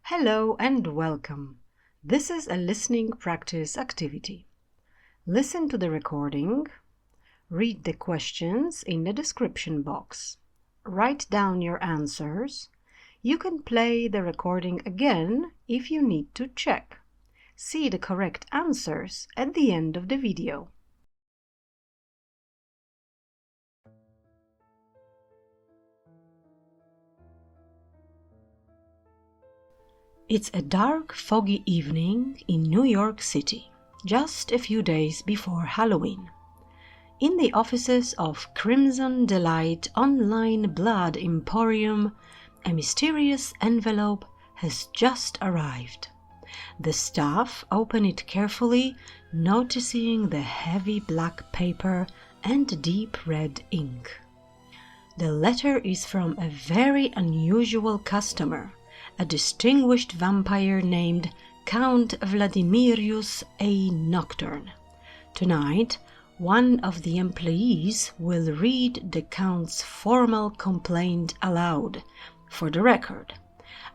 Hello and welcome. This is a listening practice activity. Listen to the recording, read the questions in the description box, write down your answers. You can play the recording again if you need to check. See the correct answers at the end of the video. It's a dark, foggy evening in New York City, just a few days before Halloween. In the offices of Crimson Delights Blood Emporium, a mysterious envelope has just arrived. The staff open it carefully, noticing the heavy black paper and deep red ink. The letter is from a very unusual customer, a distinguished vampire named Count Vladimirius A. Nocturne. Tonight, one of the employees will read the Count's formal complaint aloud, for the record.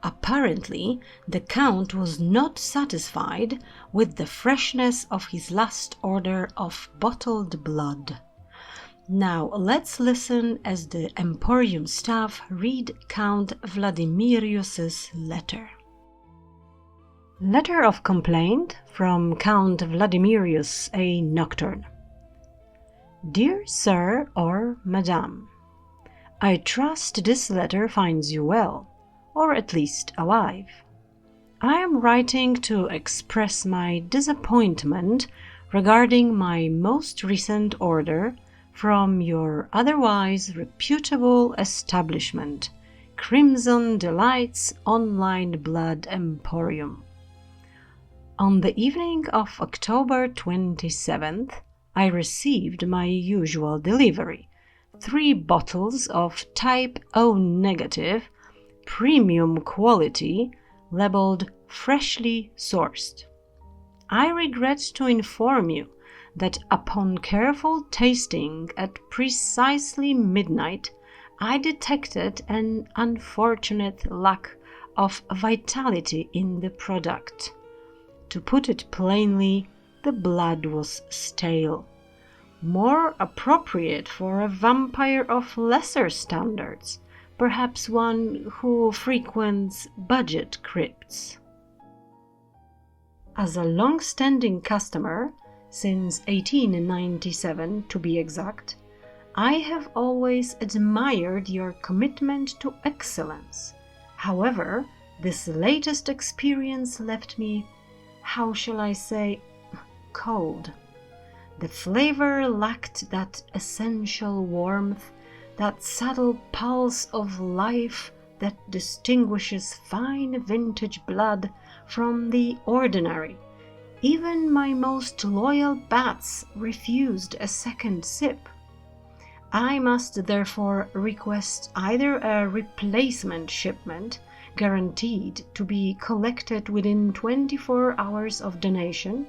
Apparently, the Count was not satisfied with the freshness of his last order of bottled blood. Now let's listen as the Emporium staff read Count Vladimirius's letter. Letter of complaint from Count Vladimirius A. Nocturne. Dear Sir or Madame, I trust this letter finds you well, or at least alive. I am writing to express my disappointment regarding my most recent order from your otherwise reputable establishment, Crimson Delights Blood Emporium. On the evening of October 27th, I received my usual delivery, 3 bottles of type O negative, premium quality, labeled freshly sourced. I regret to inform you that upon careful tasting at precisely midnight, I detected an unfortunate lack of vitality in the product. To put it plainly, the blood was stale, more appropriate for a vampire of lesser standards, perhaps one who frequents budget crypts. As a long-standing customer, since 1897 to be exact, I have always admired your commitment to excellence. However, this latest experience left me, how shall I say, cold. The flavor lacked that essential warmth, that subtle pulse of life that distinguishes fine vintage blood from the ordinary. Even my most loyal bats refused a second sip. I must therefore request either a replacement shipment, guaranteed to be collected within 24 hours of donation,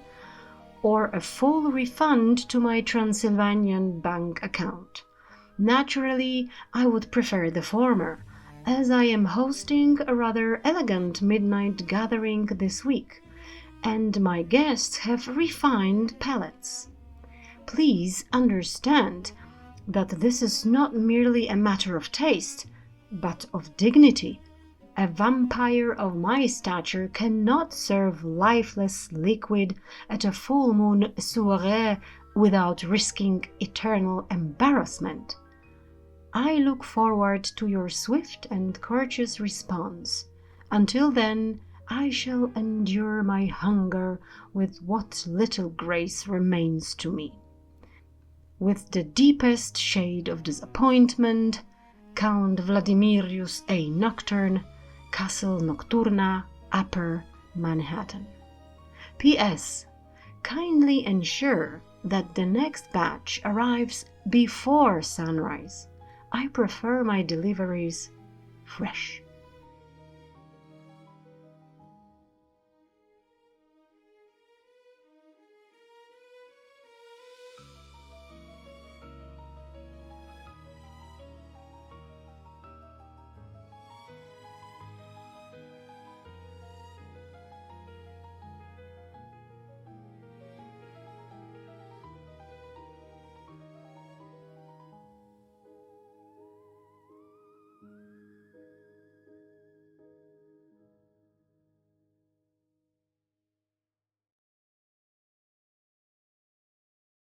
or a full refund to my Transylvanian bank account. Naturally, I would prefer the former, as I am hosting a rather elegant midnight gathering this week, and my guests have refined palates. Please understand that this is not merely a matter of taste, but of dignity. A vampire of my stature cannot serve lifeless liquid at a full moon soirée without risking eternal embarrassment. I look forward to your swift and courteous response. Until then, I shall endure my hunger with what little grace remains to me. With the deepest shade of disappointment, Count Vladimirius A. Nocturne, Castle Nocturna, Upper Manhattan. P.S. Kindly ensure that the next batch arrives before sunrise. I prefer my deliveries fresh.